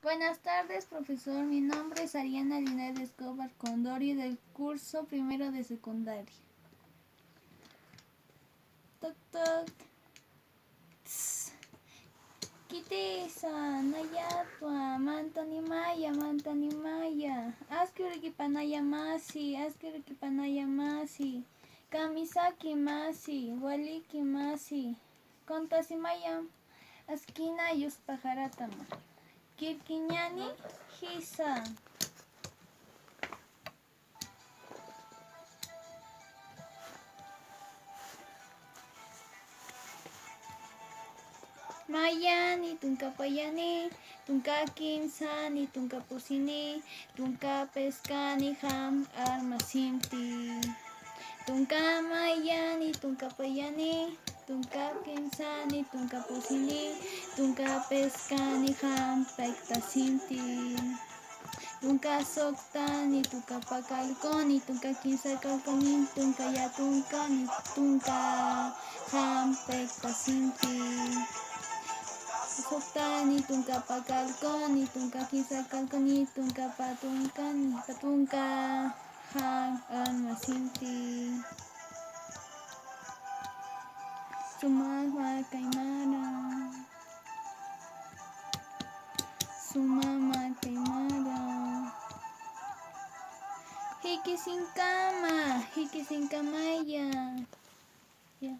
Buenas tardes, profesor. Mi nombre es Ariana Linares Escobar Condori del curso primero de secundaria. Toc toc. Kitisa, Nayatwa, Mantani Maya. Askiriki Panaya Masi. Kamisaki Masi, Waliki Masi. Kontasimaya, Askina Yuspajaratama. Kirkiñani Hisa. Mayani, tunkapayani, tunkakimsani, tunkapusini, tunkapeskani ham armasimti. Tunkamayani, tunkapayani, tunkakimsani, tunkapusini, tunkapeskani ham pektasimti. Tunkasoktani, tunkapakalkoni, tunkakimsakalkoni, tunkayatunkani, tunka ham pektasimti. Soktani, tunka pakalkoni, tunka kisakalkoni, tunka patunkani, patunka han almasinti. Sumama kaimara, sumama kaimara. Hiki sin kamaya. Ya.